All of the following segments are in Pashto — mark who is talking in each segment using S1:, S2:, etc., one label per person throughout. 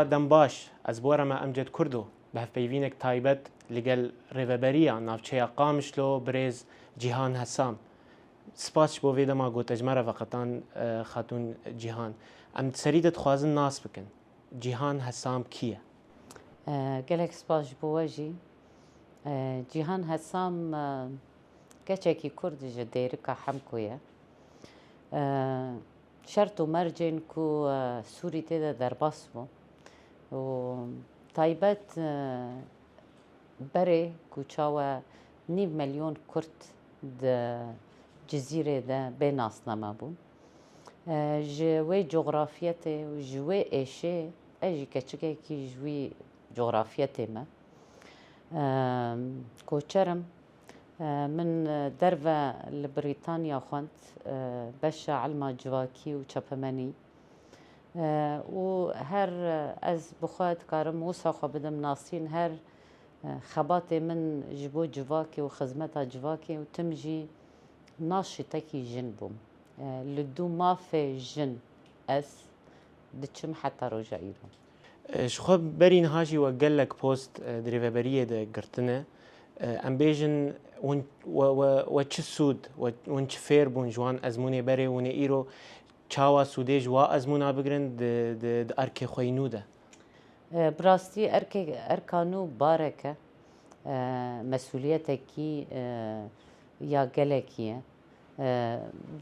S1: بخوا دنباش از بورا ما امجد کردو به پیوینک تایبت لگل ریوبریا نافچه قامشلو برز جیهان حسام سپاس بو ویدا ما گوت اجمرا وقتان خاتون جیهان ام سریدت خوازن ناس بکن جیهان حسام کیه؟
S2: گلک سپاس بو وجی جیهان حسام کچکی کرد جدیر که هم کویه شرط و مرجن کو سوری تیدا در باس بو و تایبت بره کو چاوه 9 ملیون کرد ده جزیره ده به ناسنامه بون جوی جغرافیت و جوی ایشه اجی کچکه کی جوی جغرافیت ما کوچرم من دربه لبریتانیا خوند بشه علما جواکی و چپمنی و هر از بخواد کارم و ساخو بدم ناسین هر خبات من جبو جواکی و خدمت جواکی و تمجی ناشی تکی جن بوم لدو ما في جن اس دچم حتى رجع ایران
S1: شخو برین هاجی و گلک پست دریوبریه ده گرتنه ام بیجن و چه سود و چه فیر بون جوان ازمونه بره و ایرو چاوا سوده جوا ازمونا بگرن ده ارک خوینو ده
S2: براستی ارکانو بارکه مسئولیتکی یا گلکیه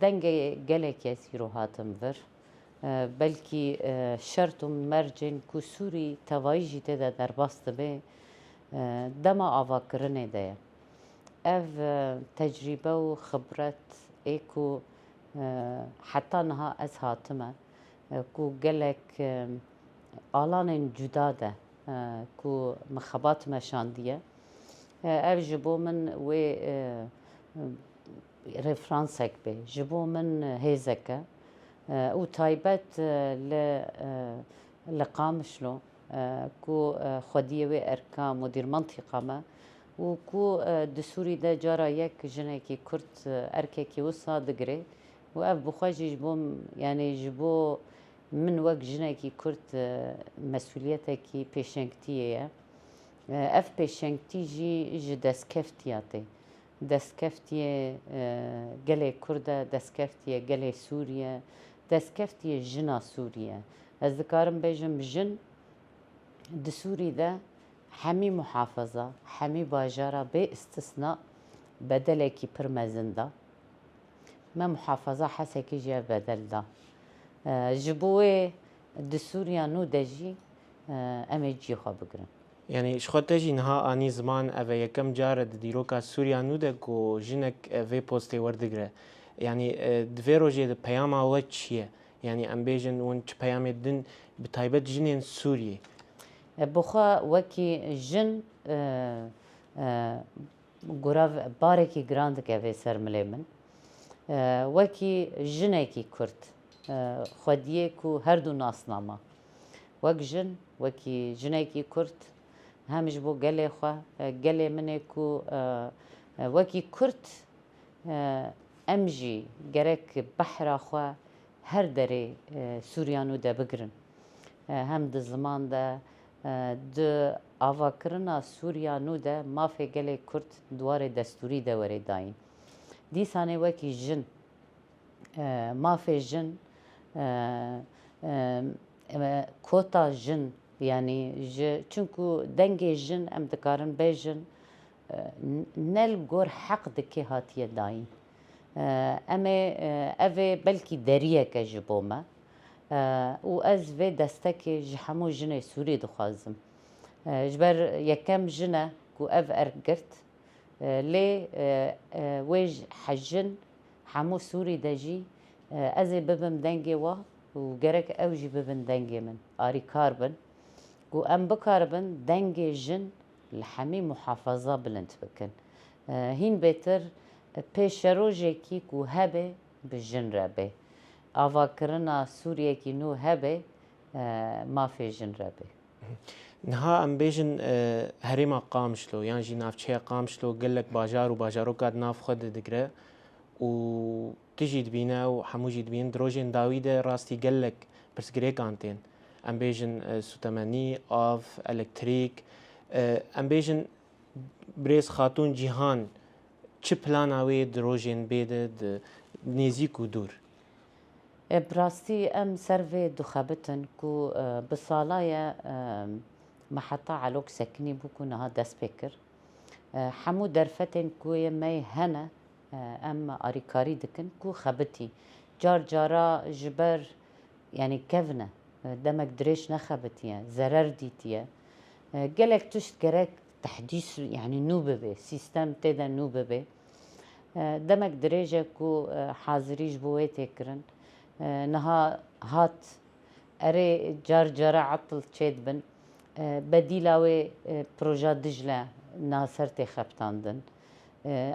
S2: دنگ گلکی سیرو هاتم ور بلکی شرط و مرجن کو سوری توایجی تدا در باست به دما آوا کرنه ده اف تجربه و خبرت ایکو حتی نها از هاتمه کو گلک آلان جدا ده کو مخابات مشاندیه اف جبو من و رفرانسک به جبو من هیزکه او تایبت لقامشلو کو خودیه و ارکا مدیر منطقه ما و کو دسوری ده جارا یک جنه کی کرد ارکه کی وسا دگره و اف بخواجی جبو یعنی جبو من وقت جنه کی کرد مسئولیت کی پیشنگتیه اف پیشنگتی جی دستکفتیاته دستکفتیه گله کرده دستکفتیه گله سوریه دستکفتیه جنا سوریه از ذکرم بیجم جن دسوری ده همی محافظه همی باجارا به استثناء بدله کی پرمزنده ما محافظه حسه کی جا بدل ده جبوه دسوریا نو دجی امی جی خواه بگرن
S1: یعنی شخوتجی نها آنی زمان اوه یکم جاره دیروکا سوریا نوده کو جنک اوه پوسته وردگره یعنی دوی روژه ده پیاما و چیه یعنی ام بیجن اون چه پیام دن بتایبت جنین سوریه
S2: بخوا وکی جن گراف بارکی گراند که اوه سرمله من وکی جنه کی کرد خودیه کو هر دو ناسنامه وک جن وکی جنه کی کرد همش بو گله خواه گله منه کو وکی کرد امجی گرک بحر خواه هر دره سوریانو ده بگرن هم ده زمان ده ده آوا کرنا سوریانو ده مافه گله کرد دوار دستوری ده وره داین دیسانه وکی جن مافه جن کوتا جن yani çünkü denge jin em dikarin bêjin nel gor heq dike hatiye dayîn em ê ev ê belkî deriyeke ji bo me û ez vê destekê ji hemû jinê Sûrî dixwazim ji ber yekem jin e ku ev ergirt lê wê hejin hemû Sûrî de jî ez ê bibim dengê wa û gerek ew jî bibin dengê min arîkar bin و ام بکاربن دنگ جن لحمی محافظه بلند بکن هین بهتر پیش روزی کی کو هبه به جن ربه آوا کرنا سوریه کی نو هبه ما فی جن ربه
S1: نها ام بیجن هریما قامشلو یعنی جی نافچه قامشلو گلک باجار و باجارو کاد ناف خود دگره و تجید بینه و همو جید بین دروجین داویده راستی گلک پرسگری کانتین ام بیژن سوتمنی آف الکتریک ام بیژن برێز خاتون جیهان چ پلاناوێ درۆژێن بێدە نێزیک و دوور
S2: براستي ام سرفي دخبتن كو بصالايا محطة علوك سكني بوكو نها دس بكر حمو درفتن كو يمي هنا ام اريكاري دكن كو خبتي جار جارا جبر يعني كفنة دمك دريش نخبتيا زرر ديتيا قالك تشت قرك تحديث يعني نوبة بي سيستم تيدا نوبة بي دمك دريجة كو حاضريش بويتي كرن نها هات اري جار جارا عطل تشيد بن بديلاوي بروجا دجلة ناصرتي خبتاندن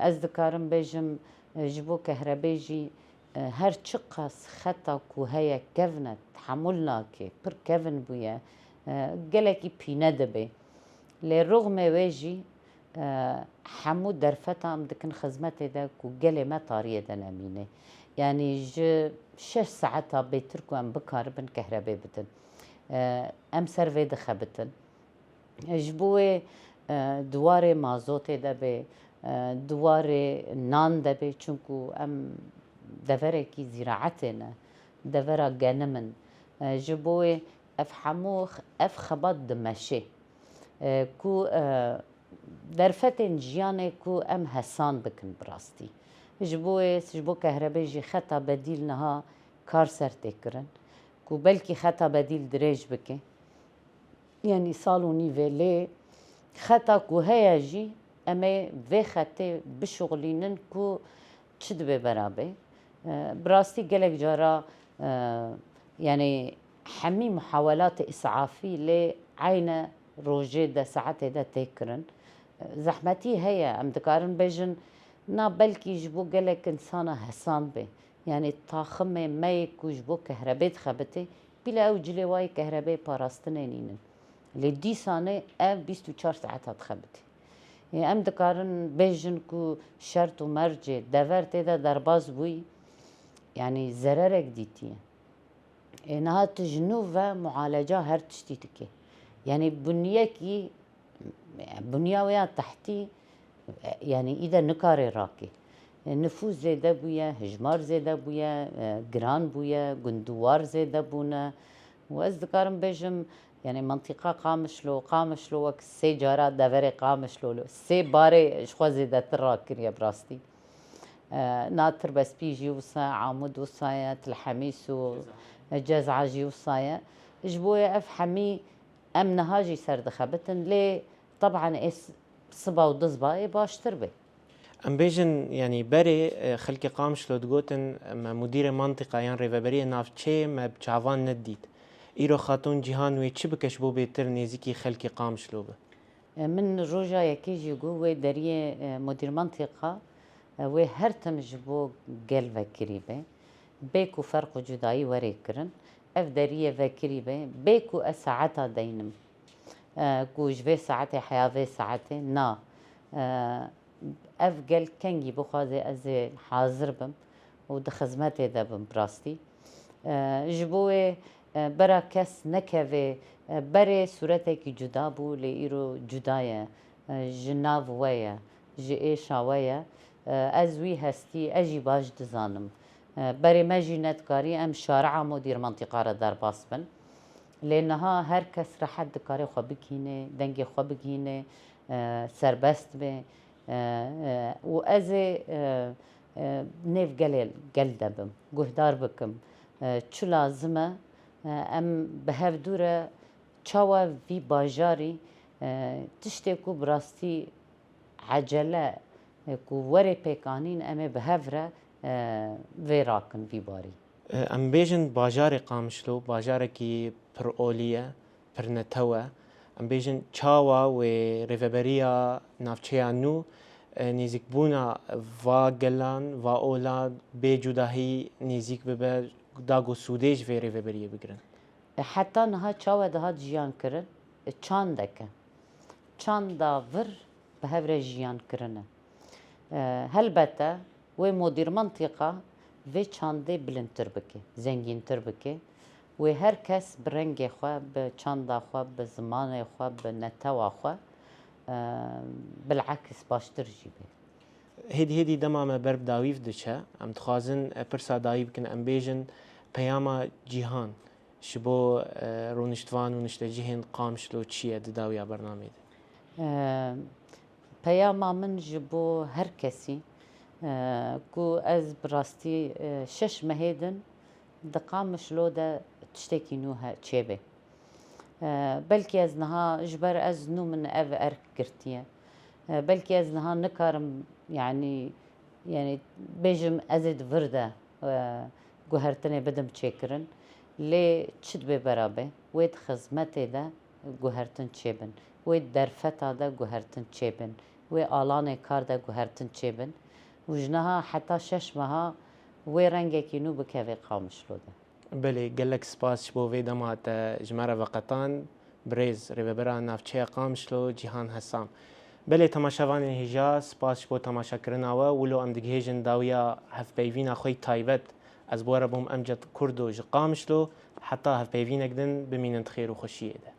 S2: از دكارم بيجم جبو كهربيجي هر چقاس خطا كو هيا كفنة تحملنا كي پر كفن بويا قلقي بينا دبي لرغم ويجي حمو درفتا ام دكن خزمتي دا كو قلي ما طارية دا ناميني يعني شش ساعتها بيتركوا ام بكار بن كهرباء بتن ام سرفي دخبتن جبوه دواري مازوتي دبي دواري نان دبي چونكو ام دفره كي زراعتنا دفره غنمن جبوه اف حموخ اف خبط دمشي كو درفتن جياني كو ام هسان بكن براستي جبو كهرباء جي خطا بديل نها كار سر تكرن كو بلكي خطا بديل دريج بكي يعني صالو نيفيلي خطا كو هيا جي اما في خطي بشغلينن كو تشد برابي براستي قالك جارا يعني حمي محاولات اسعافي لعين روجي دا ساعات دا تكرن زحمتي هي ام دكارن بيجن نا بلكي جبو قالك انسانة هسان بي يعني طاخمة ماي كو جبو كهرباء خبتي بلا او جلواي كهرباء باراستنينين اللي دي سانة اف 24 ساعات تخبتي يعني ام دكارن بيجن كو شرط ومرجي دفر تيدا درباز بوي يعني زرارك ديتي انها تجنوفا معالجة هر تشتيتكي يعني بنياكي بنياويا تحتي يعني إذا نكاري راكي نفوذ زيادة بويا هجمار زيادة بويا جران بويا جندوار زيادة بونا وأذكرم بيجم يعني منطقة قامشلو وك سي جارا دفري قامشلو سي باري شخوا زيادة تراكر يا براستي ناتر بس بيجي وصا عامود وصايا تلحميس وجزعة جي وصايا جبويا اف حمي ام نهاجي سرد خبتن ليه طبعا صبا وضزبا باشتر بي
S1: ام بیژن يعني بري خلقي قامشلو دقوتن مدير منطقة يعني ريفابرية نافچه ما بچاوان نديد ايرو خاتون جيهان وي چي بكش بو بيتر نيزيكي خلقي قامشلو به
S2: من روجا يكيجي قوة دريه مدير منطقة وي هرتم جبو قل وكريبه بيكو فرق جداي وريكرن اف دريه وكريبه بيكو اساعتا دينم كو جوي ساعتي حياة ساعتي نا اف قل كنجي بخوازي ازي حاضر بم ود خزمتي دا بم براستي جبوي برا كس نكوي بري صورتك جدا بو لإيرو جدايا جناف ويا جي ايشا ويا ازوي هستي اجي باش دزانم بري ماجي نتكاري ام شارع مدير منطقة را در باس بن لأنها هر کس را حد کاری خواه بگینه دنگ خواه بگینه سربست به و از نف گل دبم گهدار بکم چو لازمه ام به هف دوره چاوا وی باجاری تشتی کو براستی عجله کو وری پیکانین ام به هف را وی راکن وی باری
S1: ام بیژن باجار قامشلو باجاركي پر اوليه پر نتوه ام بیژن چاوا و ريفابريا نافچيا نو نيزيك بونا و گلان و اولاد بجداهي نيزيك ببه داغو سوديج في ريفابريا بگرن
S2: حتى نها چاوا ده جيان کرن چان دکه چان دا ور به هفره جيان کرنه هلبته و مدير منطقه و چانده بلندتر بکه زنگینتر بکه و هر کس برنگ خو به چند خو به زمان خو به نتوا خو بالعكس باشتر جيبه
S1: هيدي دما ما برب داويف دچه ام تخازن پرسا داوی بکن ام بیجن پیاما جیهان شبو رونشتوان و نشتجهن قامشلو چیه داویا برنامه ده
S2: پیاما من جبو هر کسی کو از براستی شش مهیدن دقامشلو ده تشتكي نوها تشيبه بلكي از نها جبر از نو من اف ارك قرتيه بلكي از نها نكارم يعني بيجم ازد فرده جوهرتني بدم تشكرن لي تشد ببرابه ويد خزمتي ده جوهرتن تشيبن ويد درفتا ده جوهرتن تشيبن وي آلاني كار ده جوهرتن تشيبن وجنها حتى شش مها وي رنگكي نو بكافي قامشلو ده
S1: بله گلک سپاس بو وی دمات جمره وقتان بريز ريبرا نافچه قامشلو جيهان حسام بله تماشاوان هجا سپاس بو تماشا کرناوه ولو ام دگهجن داویا هف بیوین خوی تایبت از بوره بوم امجد کردو جقامشلو حتی هف بیوینک دن بمینند خیر و خوشیه ده